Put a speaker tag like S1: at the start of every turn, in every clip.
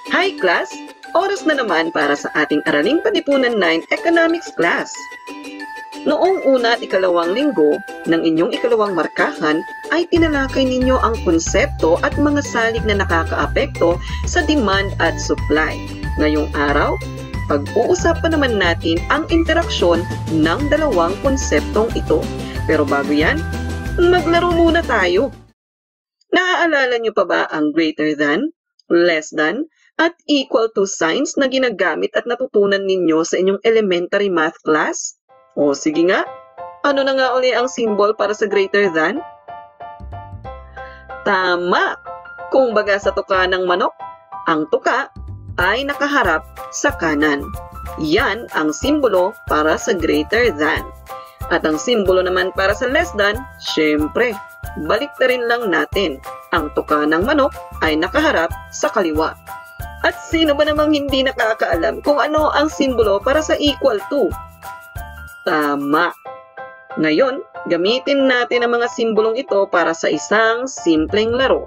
S1: Hi class! Oras na naman para sa ating Araling Panlipunan 9 Economics class. Noong una at ikalawang linggo ng inyong ikalawang markahan ay tinalakay ninyo ang konsepto at mga salik na nakakaapekto sa demand at supply. Ngayong araw, pag-uusapan naman natin ang interaksyon ng dalawang konseptong ito. Pero bago yan, maglaro muna tayo. Naaalala nyo pa ba ang greater than, less than, at equal to signs na ginagamit at natutunan ninyo sa inyong elementary math class? O sige nga, ano na nga uli ang symbol para sa greater than? Tama! Kung baga sa tuka ng manok, ang tuka ay nakaharap sa kanan. Yan ang simbolo para sa greater than. At ang simbolo naman para sa less than, syempre, baliktarin lang natin. Ang tuka ng manok ay nakaharap sa kaliwa. At sino ba namang hindi nakakaalam kung ano ang simbolo para sa equal to? Tama! Ngayon, gamitin natin ang mga simbolong ito para sa isang simpleng laro.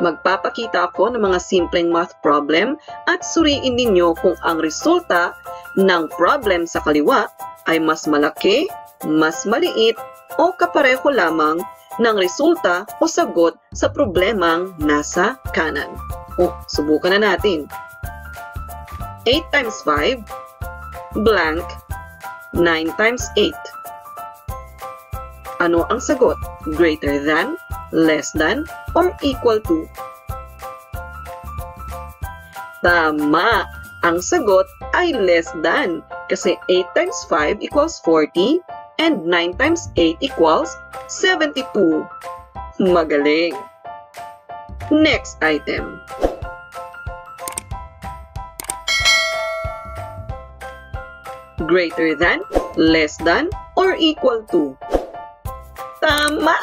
S1: Magpapakita ako ng mga simpleng math problem at suriin ninyo kung ang resulta ng problem sa kaliwa ay mas malaki, mas maliit, o kapareho lamang ng resulta o sagot sa problemang nasa kanan. Subukan na natin. 8 times 5, blank, 9 times 8. Ano ang sagot? Greater than, less than, or equal to? Tama! Ang sagot ay less than kasi 8 times 5 equals 40 and 9 times 8 equals 72. Magaling! Next item. Greater than, less than, or equal to? Tama!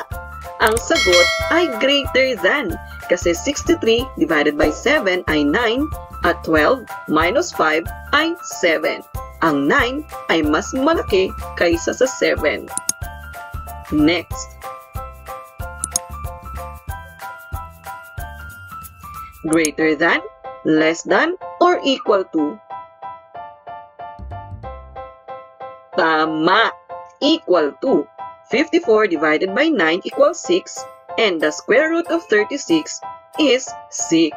S1: Ang sagot ay greater than kasi 63 divided by 7 ay 9 at 12 minus 5 ay 7. Ang 9 ay mas malaki kaysa sa 7. Next. Greater than, less than, or equal to? Tama! Equal to. 54 divided by 9 equals 6 and the square root of 36 is 6.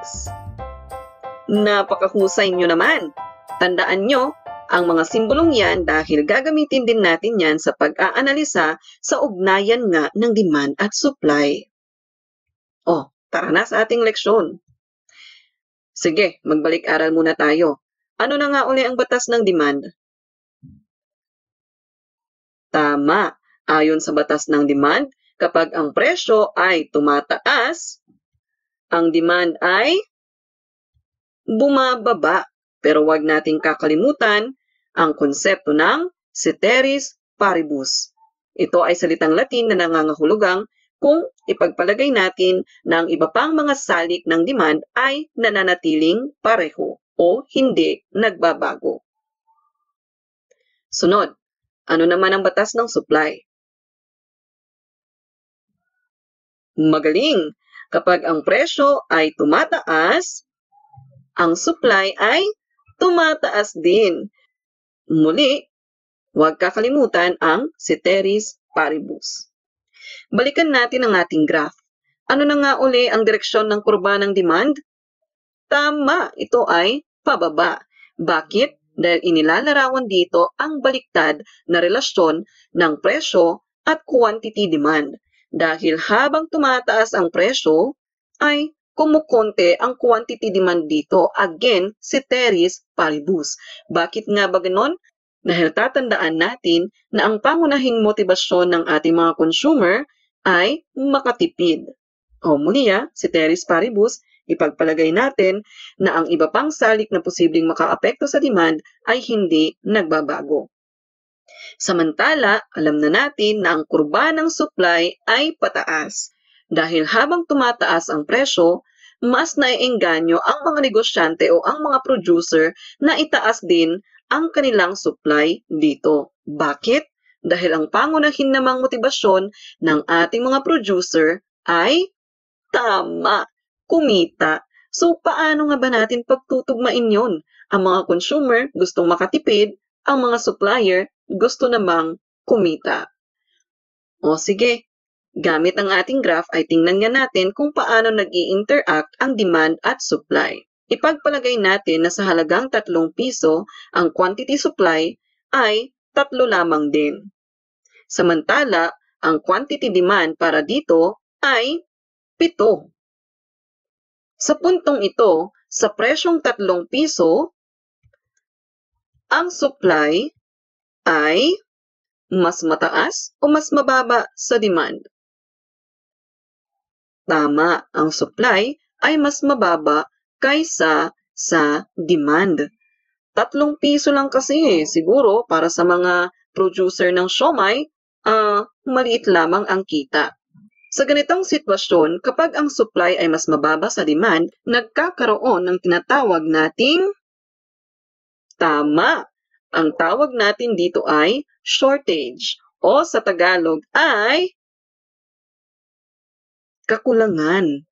S1: Napakahusay nyo naman! Tandaan nyo, ang mga simbolong yan dahil gagamitin din natin yan sa pag-aanalisa sa ugnayan nga ng demand at supply. Tara na sa ating leksyon. Sige, magbalik-aral muna tayo. Ano na nga uli ang batas ng demand? Tama! Ayon sa batas ng demand, kapag ang presyo ay tumataas, ang demand ay bumababa. Pero wag nating kakalimutan ang konsepto ng ceteris paribus. Ito ay salitang Latin na nangangahulugang kung ipagpalagay natin na ang iba pang mga salik ng demand ay nananatiling pareho o hindi nagbabago. Sunod, ano naman ang batas ng supply? Magaling! Kapag ang presyo ay tumataas, ang supply ay tumataas din. Muli, huwag kakalimutan ang ceteris paribus. Balikan natin ang ating graph. Ano na nga uli ang direksyon ng kurba ng demand? Tama! Ito ay pababa. Bakit? Dahil inilalarawan dito ang baliktad na relasyon ng presyo at quantity demand. Dahil habang tumataas ang presyo, ay kumukonte ang quantity demand dito. Again, ceteris paribus. Bakit nga ba ganon? Dahil tatandaan natin na ang pangunahing motibasyon ng ating mga consumer ay makatipid. Muli ceteris paribus, ipagpalagay natin na ang iba pang salik na posibleng makaapekto sa demand ay hindi nagbabago. Samantala, alam na natin na ang kurba ng supply ay pataas. Dahil habang tumataas ang presyo, mas naiengganyo ang mga negosyante o ang mga producer na itaas din ang kanilang supply dito. Bakit? Dahil ang pangunahin namang motibasyon ng ating mga producer ay tama, kumita. So, paano nga ba natin pagtutugmain yon? Ang mga consumer gustong makatipid, ang mga supplier gusto namang kumita. O sige, gamit ang ating graph ay tingnan nga natin kung paano nag-i-interact ang demand at supply. Ipagpalagay natin na sa halagang 3 piso, ang quantity supply ay 3 lamang din. Samantala, ang quantity demand para dito ay 7. Sa puntong ito, sa presyong 3 piso, ang supply ay mas mataas o mas mababa sa demand? Tama, ang supply ay mas mababa kaysa sa demand. 3 piso lang kasi siguro para sa mga producer ng siomai, maliit lamang ang kita. Sa ganitong sitwasyon, kapag ang supply ay mas mababa sa demand, nagkakaroon ng tinatawag nating tama. Ang tawag natin dito ay shortage o sa Tagalog ay kakulangan.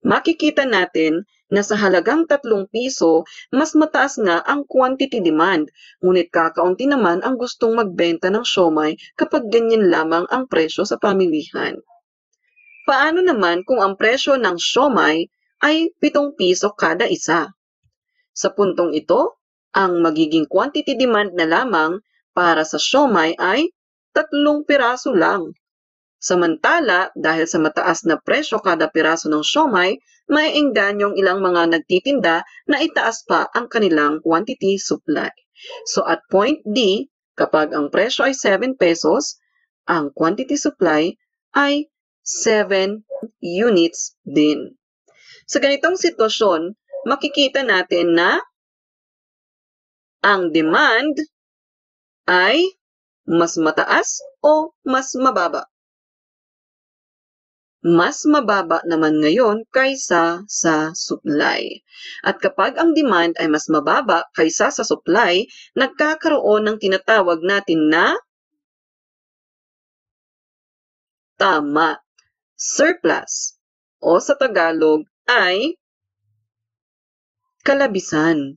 S1: Makikita natin na sa halagang 3 piso, mas mataas nga ang quantity demand, ngunit kakaunti naman ang gustong magbenta ng siomai kapag ganyan lamang ang presyo sa pamilihan. Paano naman kung ang presyo ng siomai ay 7 piso kada isa? Sa puntong ito, ang magiging quantity demand na lamang para sa siomai ay 3 piraso lang. Samantala, dahil sa mataas na presyo kada piraso ng siomai, maiingganyong ilang mga nagtitinda na itaas pa ang kanilang quantity supply. So at point D, kapag ang presyo ay 7 pesos, ang quantity supply ay 7 units din. Sa ganitong sitwasyon, makikita natin na ang demand ay mas mataas o mas mababa. Mas mababa naman ngayon kaysa sa supply. At kapag ang demand ay mas mababa kaysa sa supply, nagkakaroon ng tinatawag natin na tama, surplus, o sa Tagalog ay kalabisan.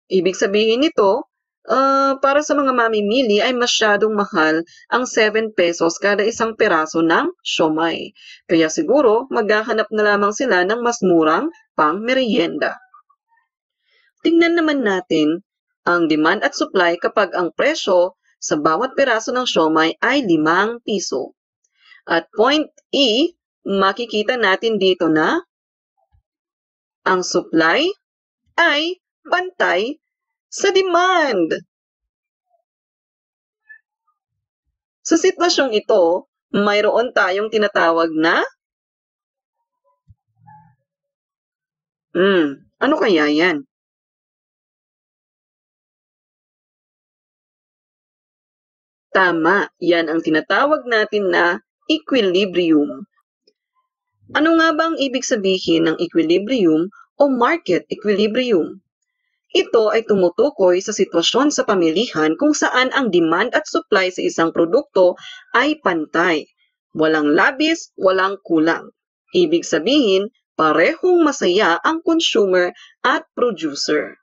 S1: Ibig sabihin nito, para sa mga mamimili ay masyadong mahal ang 7 pesos kada isang peraso ng siomai. Kaya siguro maghahanap na lamang sila ng mas murang pang merienda. Tingnan naman natin ang demand at supply kapag ang presyo sa bawat peraso ng siomai ay 5 piso. At point E, makikita natin dito na ang supply ay pantay sa demand. Sa sitwasyong ito, mayroon tayong tinatawag na ano kaya yan? Tama, yan ang tinatawag natin na equilibrium. Ano nga ba ang ibig sabihin ng equilibrium o market equilibrium? Ito ay tumutukoy sa sitwasyon sa pamilihan kung saan ang demand at supply sa isang produkto ay pantay. Walang labis, walang kulang. Ibig sabihin, parehong masaya ang consumer at producer.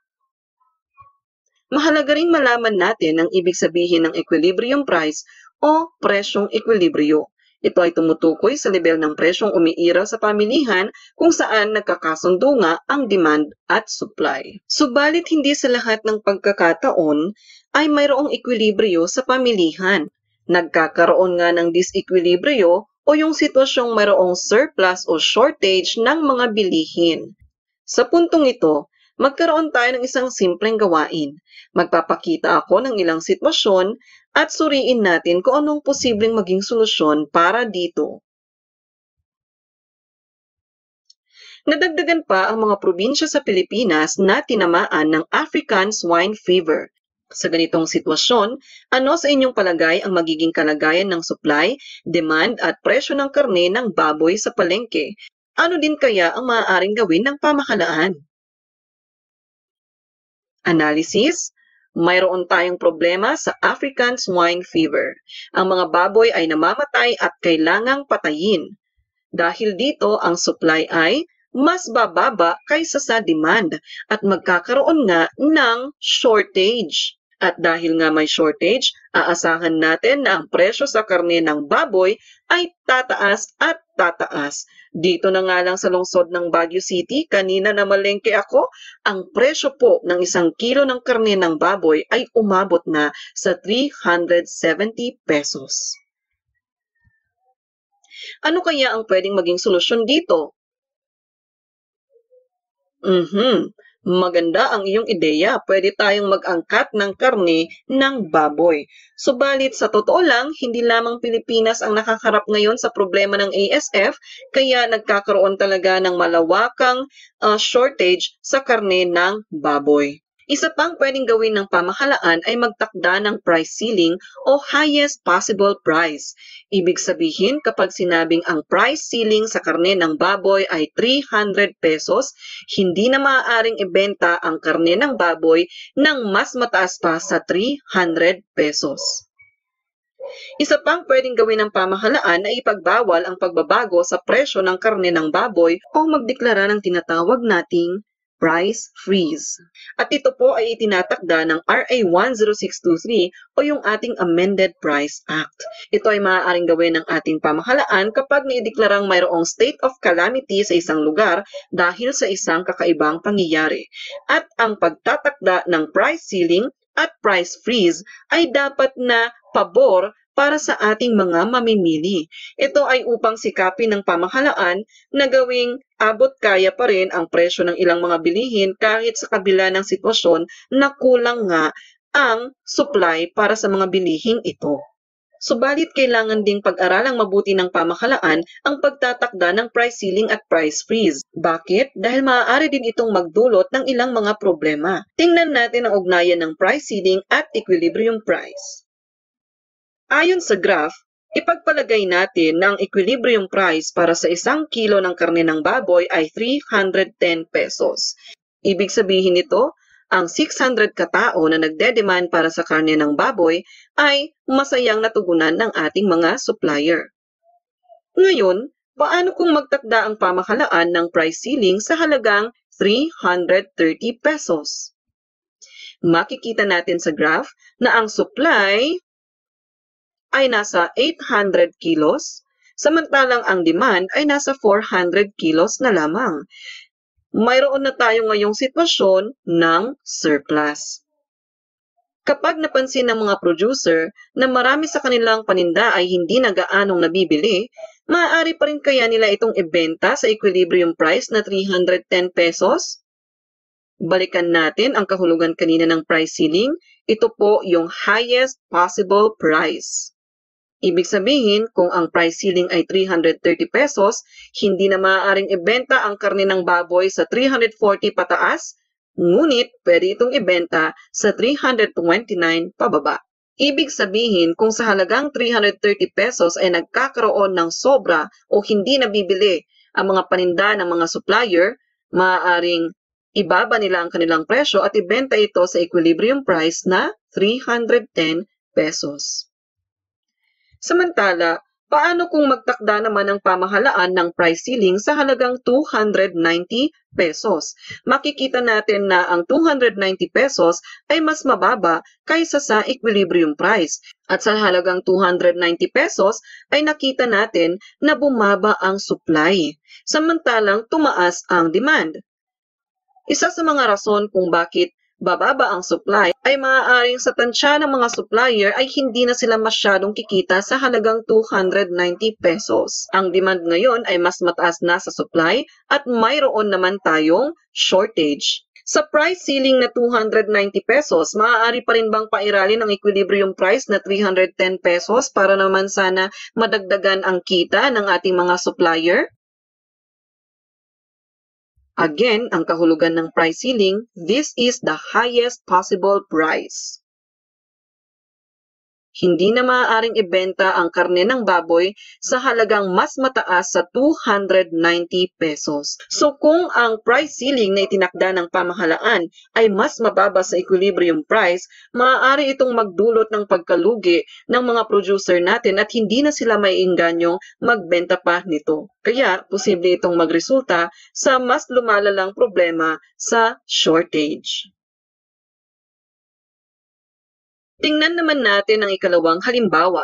S1: Mahalaga ring malaman natin ang ibig sabihin ng equilibrium price o presyong ekwilibryo. Ito ay tumutukoy sa level ng presyong umiiraw sa pamilihan kung saan nagkakasundo nga ang demand at supply. Subalit hindi sa lahat ng pagkakataon ay mayroong ekwilibryo sa pamilihan. Nagkakaroon nga ng disekwilibryo o yung sitwasyong mayroong surplus o shortage ng mga bilihin. Sa puntong ito, magkaroon tayo ng isang simpleng gawain. Magpapakita ako ng ilang sitwasyon at suriin natin kung anong posibleng maging solusyon para dito. Nadagdagan pa ang mga probinsya sa Pilipinas na tinamaan ng African swine fever. Sa ganitong sitwasyon, ano sa inyong palagay ang magiging kalagayan ng supply, demand at presyo ng karne ng baboy sa palengke? Ano din kaya ang maaaring gawin ng pamahalaan? Analysis. Mayroon tayong problema sa African swine fever. Ang mga baboy ay namamatay at kailangang patayin. Dahil dito, ang supply ay mas bababa kaysa sa demand at magkakaroon nga ng shortage. At dahil nga may shortage, aasahan natin na ang presyo sa karne ng baboy ay tataas at tataas. Dito na nga lang sa lungsod ng Baguio City, kanina na malengke ako, ang presyo po ng 1 kilo ng karne ng baboy ay umabot na sa 370 pesos. Ano kaya ang pwedeng maging solusyon dito? Maganda ang iyong ideya. Pwede tayong mag-angkat ng karne ng baboy. Subalit sa totoo lang, hindi lamang Pilipinas ang nakakarap ngayon sa problema ng ASF, kaya nagkakaroon talaga ng malawakang shortage sa karne ng baboy. Isa pang pwedeng gawin ng pamahalaan ay magtakda ng price ceiling o highest possible price. Ibig sabihin, kapag sinabing ang price ceiling sa karne ng baboy ay 300 pesos, hindi na maaaring ibenta ang karne ng baboy ng mas mataas pa sa 300 pesos. Isa pang pwedeng gawin ng pamahalaan ay ipagbawal ang pagbabago sa presyo ng karne ng baboy o magdeklara ng tinatawag nating price freeze. At ito po ay itinatakda ng RA 10623 o yung ating Amended Price Act. Ito ay maaaring gawin ng ating pamahalaan kapag naideklarang mayroong state of calamity sa isang lugar dahil sa isang kakaibang pangyayari. At ang pagtatakda ng price ceiling at price freeze ay dapat na pabor para sa ating mga mamimili. Ito ay upang sikapin ng pamahalaan na gawing abot kaya pa rin ang presyo ng ilang mga bilihin kahit sa kabila ng sitwasyon na kulang nga ang supply para sa mga bilihing ito. Subalit kailangan ding pag-aralang mabuti ng pamahalaan ang pagtatakda ng price ceiling at price freeze. Bakit? Dahil maaari din itong magdulot ng ilang mga problema. Tingnan natin ang ugnayan ng price ceiling at equilibrium price. Ayon sa graph, ipagpalagay natin na ang equilibrium price para sa 1 kilo ng karne ng baboy ay 310 pesos. Ibig sabihin nito, ang 600 katao na nagde-demand para sa karne ng baboy ay masayang natugunan ng ating mga supplier. Ngayon, paano kung magtakda ang pamahalaan ng price ceiling sa halagang 330 pesos? Makikita natin sa graph na ang supply ay nasa 800 kilos, samantalang ang demand ay nasa 400 kilos na lamang. Mayroon na tayo ngayong sitwasyon ng surplus. Kapag napansin ng mga producer na marami sa kanilang paninda ay hindi na gaanong nabibili, maaari pa rin kaya nila itong ibenta sa equilibrium price na 310 pesos? Balikan natin ang kahulugan kanina ng price ceiling. Ito po yung highest possible price. Ibig sabihin, kung ang price ceiling ay 330 pesos, hindi na maaaring ibenta ang karne ng baboy sa 340 pataas, ngunit pwede itong ibenta sa 329 pababa. Ibig sabihin, kung sa halagang 330 pesos ay nagkakaroon ng sobra o hindi nabibili ang mga paninda ng mga supplier, maaaring ibaba nila ang kanilang presyo at ibenta ito sa equilibrium price na 310 pesos. Samantala, paano kung magtakda naman ang pamahalaan ng price ceiling sa halagang 290 pesos? Makikita natin na ang 290 pesos ay mas mababa kaysa sa equilibrium price. At sa halagang 290 pesos ay nakita natin na bumaba ang supply, samantalang tumaas ang demand. Isa sa mga rason kung bakit bababa ang supply ay maaaring sa tansya ng mga supplier ay hindi na sila masyadong kikita sa halagang 290 pesos. Ang demand ngayon ay mas mataas na sa supply at mayroon naman tayong shortage. Sa price ceiling na 290 pesos, maaari pa rin bang pairalin ang equilibrium price na 310 pesos para naman sana madagdagan ang kita ng ating mga supplier? Again, ang kahulugan ng price ceiling, this is the highest possible price. hindi na maaaring ibenta ang karne ng baboy sa halagang mas mataas sa 290 pesos. So kung ang price ceiling na itinakda ng pamahalaan ay mas mababa sa equilibrium price, maaari itong magdulot ng pagkalugi ng mga producer natin at hindi na sila maiingganyong magbenta pa nito. Kaya posible itong magresulta sa mas lumalalang problema sa shortage. Tingnan naman natin ang ikalawang halimbawa.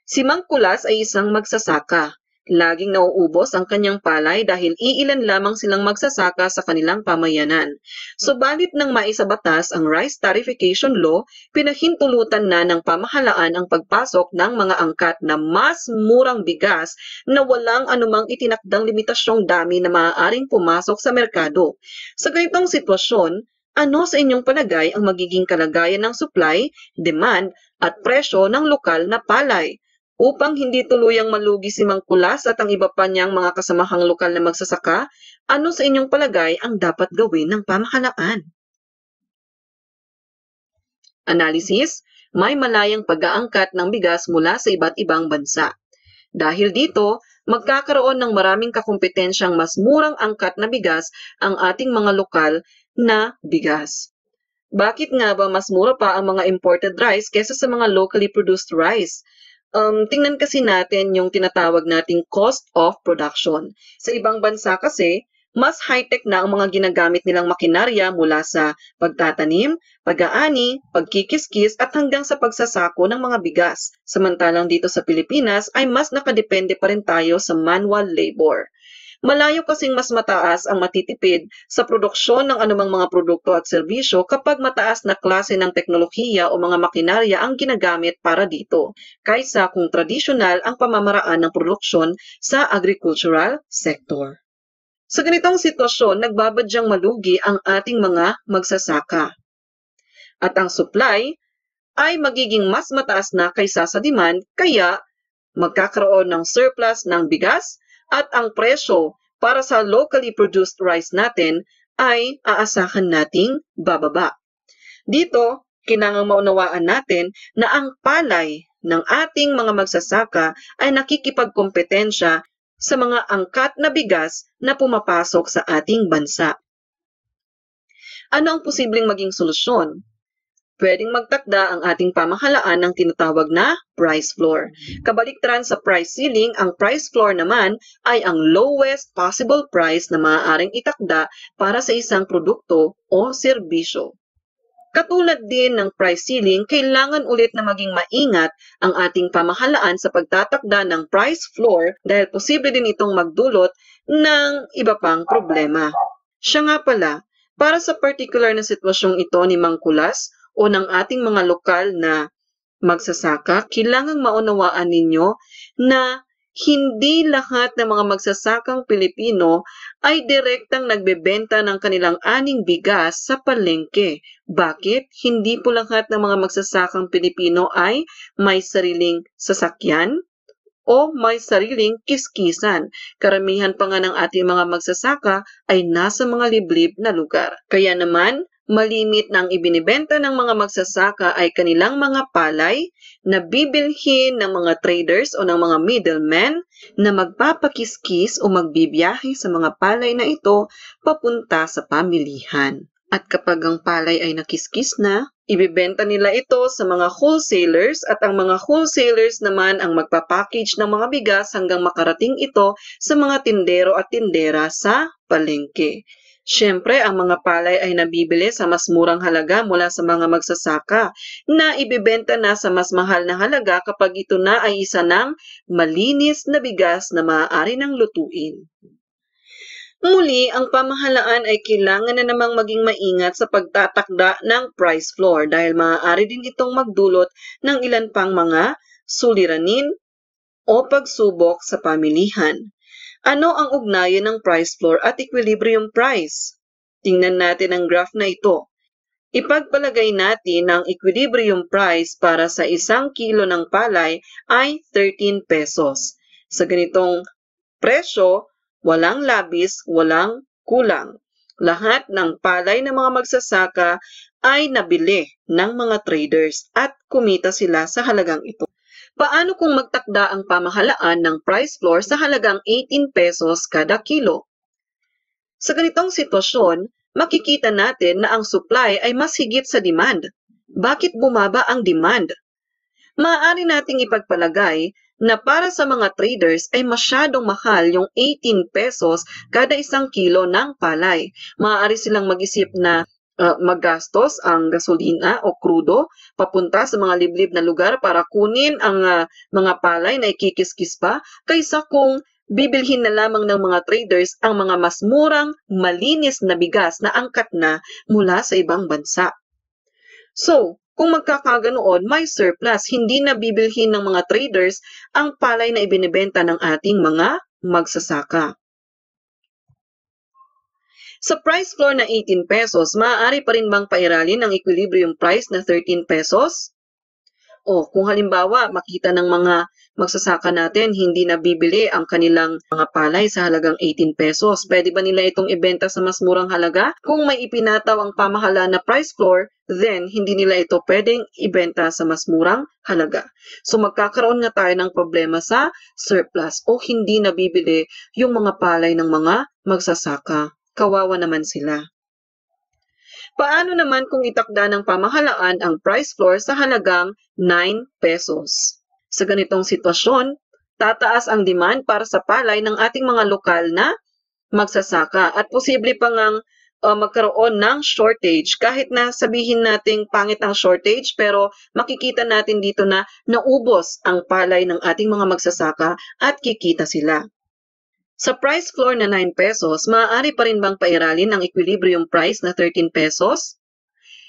S1: Si Mang Kulas ay isang magsasaka. Laging nauubos ang kanyang palay dahil iilan lamang silang magsasaka sa kanilang pamayanan. Subalit nang maisabatas ang Rice Tarification Law, pinahintulutan na ng pamahalaan ang pagpasok ng mga angkat na mas murang bigas na walang anumang itinakdang limitasyong dami na maaaring pumasok sa merkado. Sa ganitong sitwasyon, ano sa inyong palagay ang magiging kalagayan ng supply, demand, at presyo ng lokal na palay? Upang hindi tuluyang malugi si Mang Kulas at ang iba pa niyang mga kasamahang lokal na magsasaka, ano sa inyong palagay ang dapat gawin ng pamahalaan? Analysis, may malayang pag-aangkat ng bigas mula sa iba't ibang bansa. Dahil dito, magkakaroon ng maraming kakompetensyang mas murang angkat na bigas ang ating mga lokal na bigas. Bakit nga ba mas mura pa ang mga imported rice kaysa sa mga locally produced rice? Tingnan kasi natin yung tinatawag nating cost of production. Sa ibang bansa kasi, mas high-tech na ang mga ginagamit nilang makinarya mula sa pagtatanim, pag-aani, pagkikiskis at hanggang sa pagsasako ng mga bigas. Samantalang dito sa Pilipinas ay mas nakadepende pa rin tayo sa manual labor. Malayo kasing mas mataas ang matitipid sa produksyon ng anumang mga produkto at serbisyo kapag mataas na klase ng teknolohiya o mga makinarya ang ginagamit para dito, kaysa kung tradisyonal ang pamamaraan ng produksyon sa agricultural sector. Sa ganitong sitwasyon, nagbabadyang malugi ang ating mga magsasaka. At ang supply ay magiging mas mataas na kaysa sa demand, kaya magkakaroon ng surplus ng bigas at ang presyo para sa locally produced rice natin ay aasahan nating bababa. Dito, kailangang maunawaan natin na ang palay ng ating mga magsasaka ay nakikipagkompetensya sa mga angkat na bigas na pumapasok sa ating bansa. Ano ang posibleng maging solusyon? Pwedeng magtakda ang ating pamahalaan ng tinatawag na price floor. Kabaliktaran sa price ceiling, ang price floor naman ay ang lowest possible price na maaaring itakda para sa isang produkto o serbisyo. Katulad din ng price ceiling, kailangan ulit na maging maingat ang ating pamahalaan sa pagtatakda ng price floor dahil posible din itong magdulot ng iba pang problema. Siya nga pala, para sa particular na sitwasyong ito ni Mang Kulas, o ng ating mga lokal na magsasaka, kailangang maunawaan ninyo na hindi lahat ng mga magsasakang Pilipino ay direktang nagbebenta ng kanilang aning bigas sa palengke. Bakit? Hindi po lahat ng mga magsasakang Pilipino ay may sariling sasakyan o may sariling kiskisan. Karamihan pa nga ng ating mga magsasaka ay nasa mga liblib na lugar. Kaya naman, malimit na ang ibinibenta ng mga magsasaka ay kanilang mga palay na bibilhin ng mga traders o ng mga middlemen na magpapakiskis o magbibiyahe sa mga palay na ito papunta sa pamilihan. At kapag ang palay ay nakiskis na, ibibenta nila ito sa mga wholesalers at ang mga wholesalers naman ang magpapackage ng mga bigas hanggang makarating ito sa mga tindero at tindera sa palengke. Siyempre, ang mga palay ay nabibili sa mas murang halaga mula sa mga magsasaka na ibibenta na sa mas mahal na halaga kapag ito na ay isa ng malinis na bigas na maaari ng lutuin. Muli, ang pamahalaan ay kailangan na namang maging maingat sa pagtatakda ng price floor dahil maaari din itong magdulot ng ilan pang mga suliranin o pagsubok sa pamilihan. Ano ang ugnayan ng price floor at equilibrium price? Tingnan natin ang graph na ito. Ipagpalagay natin ang equilibrium price para sa 1 kilo ng palay ay 13 pesos. Sa ganitong presyo, walang labis, walang kulang. Lahat ng palay ng mga magsasaka ay nabili ng mga traders at kumita sila sa halagang ito. Paano kung magtakda ang pamahalaan ng price floor sa halagang 18 pesos kada kilo? Sa ganitong sitwasyon, makikita natin na ang supply ay mas higit sa demand. Bakit bumaba ang demand? Maaari nating ipagpalagay na para sa mga traders ay masyadong mahal yung 18 pesos kada isang kilo ng palay. Maaari silang mag-isip na maggastos ang gasolina o krudo papunta sa mga liblib na lugar para kunin ang mga palay na ikikiskis pa kaysa kung bibilhin na lamang ng mga traders ang mga mas murang, malinis na bigas na angkat na mula sa ibang bansa. So, kung magkakaganoon, may surplus, hindi na bibilhin ng mga traders ang palay na ibinebenta ng ating mga magsasaka. Sa price floor na 18 pesos, maaari pa rin bang pairalin ang equilibrium price na 13 pesos? O kung halimbawa, makita ng mga magsasaka natin, hindi na bibili ang kanilang mga palay sa halagang 18 pesos. Pwede ba nila itong ibenta sa mas murang halaga? Kung may ipinataw ang pamahalaan na price floor, then hindi nila ito pwedeng ibenta sa mas murang halaga. So magkakaroon nga tayo ng problema sa surplus o hindi na bibili yung mga palay ng mga magsasaka. Kawawa naman sila. Paano naman kung itakda ng pamahalaan ang price floor sa halagang 9 pesos? Sa ganitong sitwasyon, tataas ang demand para sa palay ng ating mga lokal na magsasaka at posible pa ngang magkaroon ng shortage. Kahit na sabihin nating pangit ang shortage, pero makikita natin dito na naubos ang palay ng ating mga magsasaka at kikita sila. Sa price floor na 9 pesos, maaari pa rin bang pairalin ang equilibrium price na 13 pesos?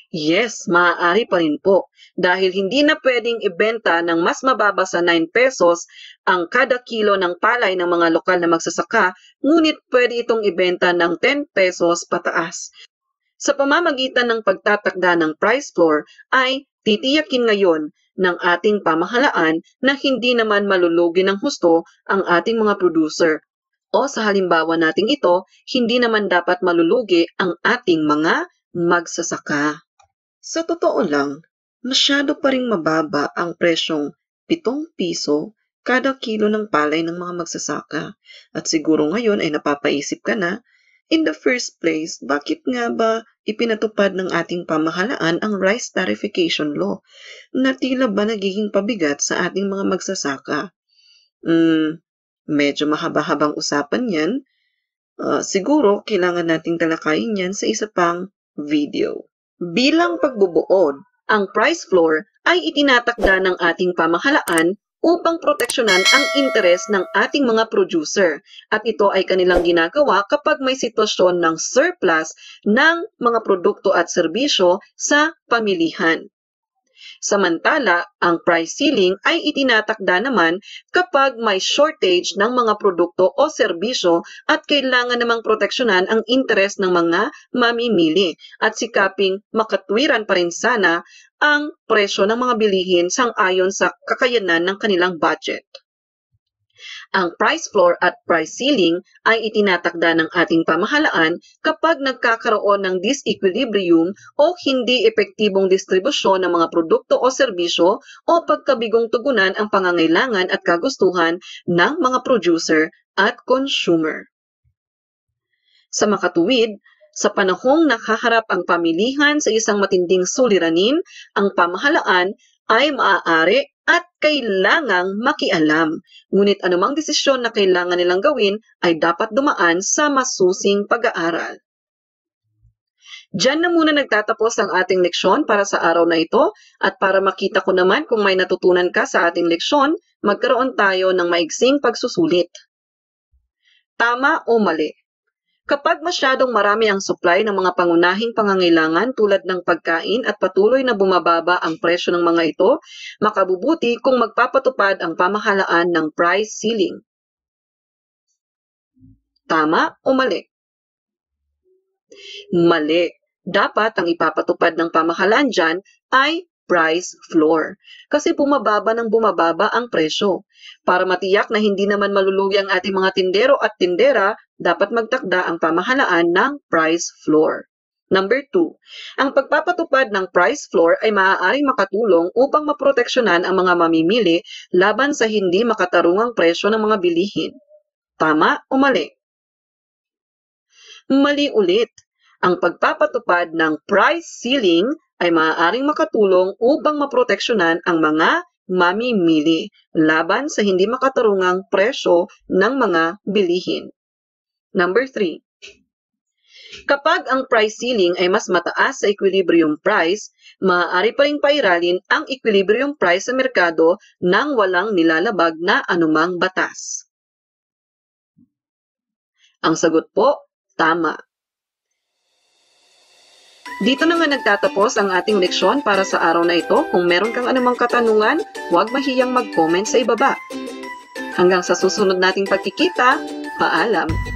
S1: Yes, maaari pa rin po. Dahil hindi na pwedeng ibenta ng mas mababa sa 9 pesos ang kada kilo ng palay ng mga lokal na magsasaka, ngunit pwede itong ibenta ng 10 pesos pataas. Sa pamamagitan ng pagtatakda ng price floor ay titiyakin ngayon ng ating pamahalaan na hindi naman malulugi ng husto ang ating mga producer. O sa halimbawa nating ito, hindi naman dapat malulugi ang ating mga magsasaka. Sa totoo lang, masyado pa ring mababa ang presyong 7 piso kada kilo ng palay ng mga magsasaka. At siguro ngayon ay napapaisip ka na, in the first place, bakit nga ba ipinatupad ng ating pamahalaan ang rice tarification law na tila ba nagiging pabigat sa ating mga magsasaka? Medyo mahaba-habang usapan yan. Siguro, kailangan nating talakayin yan sa isa pang video. Bilang pagbubuod, ang price floor ay itinatakda ng ating pamahalaan upang proteksyonan ang interes ng ating mga producer. At ito ay kanilang ginagawa kapag may sitwasyon ng surplus ng mga produkto at serbisyo sa pamilihan. Samantala, ang price ceiling ay itinatakda naman kapag may shortage ng mga produkto o serbisyo at kailangan namang proteksyonan ang interes ng mga mamimili at sikaping makatwiran pa rin sana ang presyo ng mga bilihin sang-ayon sa kakayanan ng kanilang budget. Ang price floor at price ceiling ay itinatakda ng ating pamahalaan kapag nagkakaroon ng disequilibrium o hindi epektibong distribusyon ng mga produkto o serbisyo o pagkabigong tugunan ang pangangailangan at kagustuhan ng mga producer at consumer. Sa makatuwid, sa panahong nakaharap ang pamilihan sa isang matinding suliranin, ang pamahalaan ay maaari at kailangang makialam. Ngunit anumang desisyon na kailangan nilang gawin ay dapat dumaan sa masusing pag-aaral. Diyan na muna nagtatapos ang ating leksyon para sa araw na ito at para makita ko naman kung may natutunan ka sa ating leksyon, magkaroon tayo ng maigsing pagsusulit. Tama o mali? Kapag masyadong marami ang supply ng mga pangunahing pangangailangan tulad ng pagkain at patuloy na bumababa ang presyo ng mga ito, makabubuti kung magpapatupad ang pamahalaan ng price ceiling. Tama o mali? Mali. Dapat ang ipapatupad ng pamahalaan dyan ay price floor. Kasi bumababa ng bumababa ang presyo. Para matiyak na hindi naman malulugi ang ating mga tindero at tindera, dapat magtakda ang pamahalaan ng price floor. Number 2, ang pagpapatupad ng price floor ay maaaring makatulong upang maproteksyonan ang mga mamimili laban sa hindi makatarungang presyo ng mga bilihin. Tama o mali? Mali ulit. Ang pagpapatupad ng price ceiling ay maaaring makatulong upang maproteksyonan ang mga mamimili laban sa hindi makatarungang presyo ng mga bilihin. Number 3, kapag ang price ceiling ay mas mataas sa equilibrium price, maaari pa ring pairalin ang equilibrium price sa merkado nang walang nilalabag na anumang batas. Ang sagot po, tama. Dito na nga nagtatapos ang ating leksyon para sa araw na ito. Kung meron kang anumang katanungan, huwag mahiyang mag-comment sa ibaba. Hanggang sa susunod nating pagkikita, paalam!